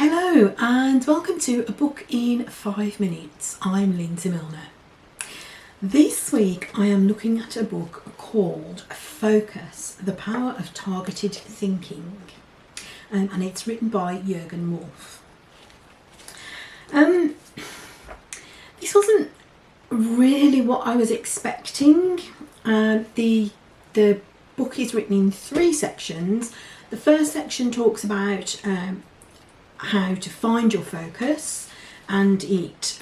Hello and welcome to A Book in 5 Minutes. I'm Lindsay Milner. This week I am looking at a book called Focus, The Power of Targeted Thinking, and it's written by Jurgen Wolff. This wasn't really what I was expecting. The book is written in 3 sections. The first section talks about how to find your focus, and it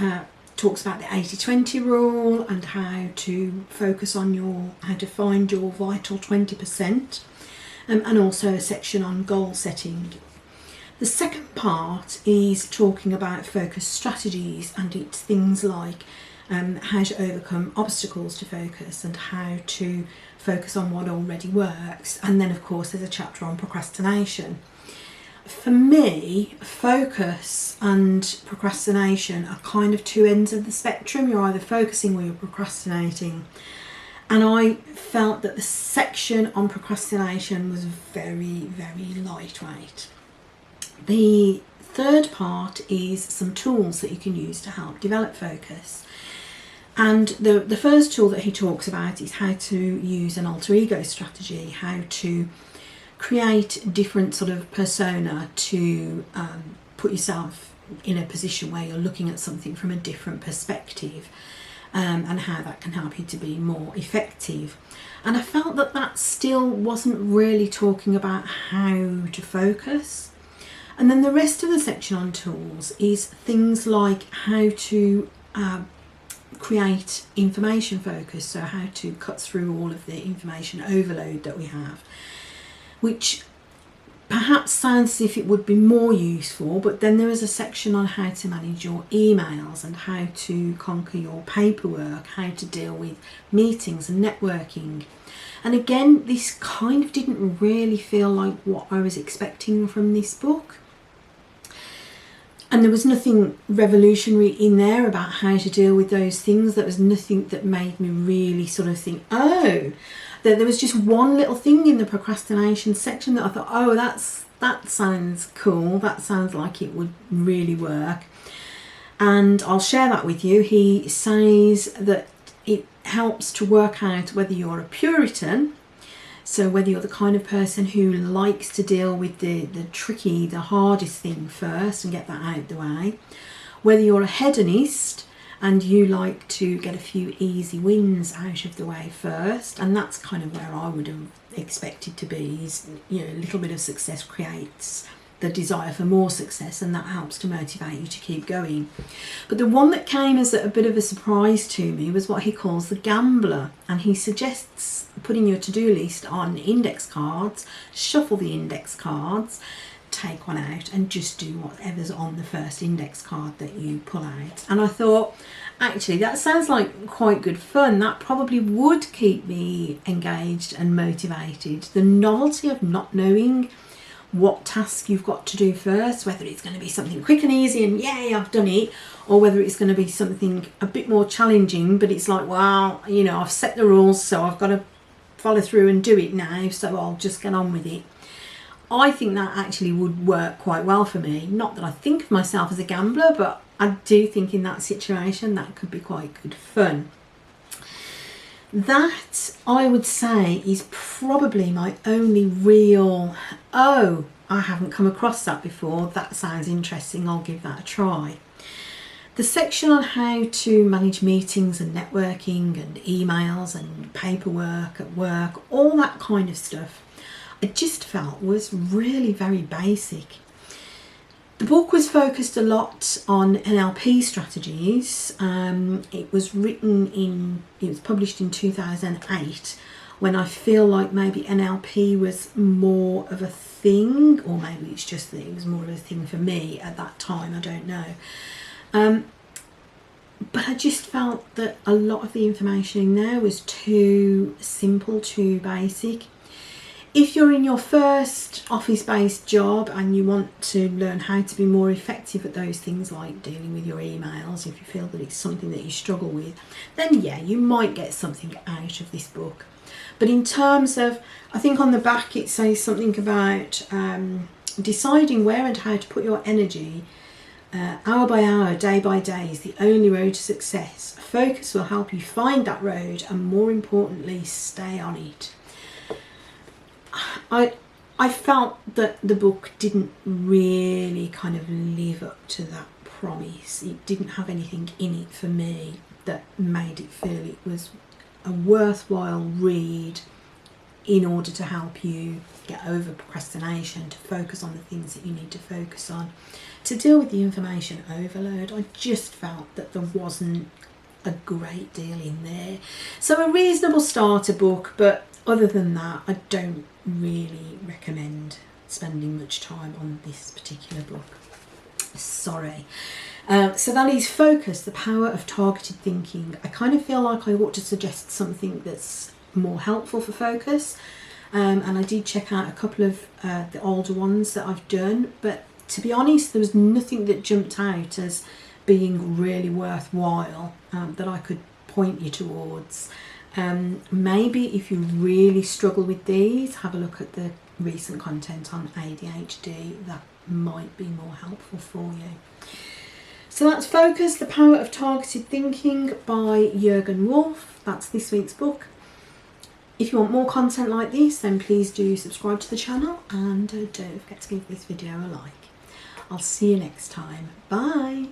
talks about the 80-20 rule and how to focus on how to find your vital 20%, and also a section on goal setting. The second part is talking about focus strategies, and it's things like how to overcome obstacles to focus and how to focus on what already works. And then of course there's a chapter on procrastination. For me, focus and procrastination are kind of 2 ends of the spectrum. You're either focusing or you're procrastinating. And I felt that the section on procrastination was very, very lightweight. The third part is some tools that you can use to help develop focus. And the first tool that he talks about is how to use an alter ego strategy, how to create different sort of persona to put yourself in a position where you're looking at something from a different perspective, and how that can help you to be more effective. And I felt that still wasn't really talking about how to focus. And then the rest of the section on tools is things like how to create information focus, so how to cut through all of the information overload that we have, which perhaps sounds as if it would be more useful. But then there is a section on how to manage your emails and how to conquer your paperwork, how to deal with meetings and networking. And again, this kind of didn't really feel like what I was expecting from this book. And there was nothing revolutionary in there about how to deal with those things. There was nothing that made me really sort of think, oh, there was just one little thing in the procrastination section that I thought, oh, that sounds cool. That sounds like it would really work. And I'll share that with you. He says that it helps to work out whether you're a Puritan, so whether you're the kind of person who likes to deal with the tricky, the hardest thing first and get that out of the way, whether you're a hedonist and you like to get a few easy wins out of the way first, and that's kind of where I would have expected to be, is, you know, a little bit of success creates the desire for more success, and that helps to motivate you to keep going. But the one that came as a bit of a surprise to me was what he calls the gambler, and he suggests putting your to-do list on index cards, shuffle the index cards, take one out and just do whatever's on the first index card that you pull out. And I thought, actually, that sounds like quite good fun. That probably would keep me engaged and motivated. The novelty of not knowing what task you've got to do first, whether it's going to be something quick and easy and yay, I've done it, or whether it's going to be something a bit more challenging, but it's like, well, you know, I've set the rules, so I've got to follow through and do it now, so I'll just get on with it. I think that actually would work quite well for me. Not that I think of myself as a gambler, but I do think in that situation that could be quite good fun. That, I would say, is probably my only real, oh, I haven't come across that before, that sounds interesting, I'll give that a try. The section on how to manage meetings and networking and emails and paperwork at work, all that kind of stuff, I just felt was really very basic. The book was focused a lot on NLP strategies. It was published in 2008, when I feel like maybe NLP was more of a thing, or maybe it's just that it was more of a thing for me at that time, I don't know. But I just felt that a lot of the information in there was too simple, too basic. If you're in your first office-based job and you want to learn how to be more effective at those things like dealing with your emails, if you feel that it's something that you struggle with, then yeah, you might get something out of this book. But in terms of, I think on the back it says something about Deciding where and how to put your energy hour by hour, day by day is the only road to success. Focus will help you find that road and, more importantly, stay on it. I felt that the book didn't really kind of live up to that promise. It didn't have anything in it for me that made it feel it was a worthwhile read in order to help you get over procrastination, to focus on the things that you need to focus on, to deal with the information overload. I just felt that there wasn't a great deal in there. So a reasonable starter book, but other than that, I don't really recommend spending much time on this particular book. Sorry. So that is Focus, the Power of Targeted Thinking. I kind of feel like I ought to suggest something that's more helpful for focus, and I did check out a couple of the older ones that I've done, but to be honest, there was nothing that jumped out as being really worthwhile that I could point you towards. Maybe if you really struggle with these, have a look at the recent content on ADHD. That might be more helpful for you. So that's Focus, the Power of Targeted Thinking by Jurgen Wolff. That's this week's book. If you want more content like this, then please do subscribe to the channel, and don't forget to give this video a like. I'll see you next time. Bye.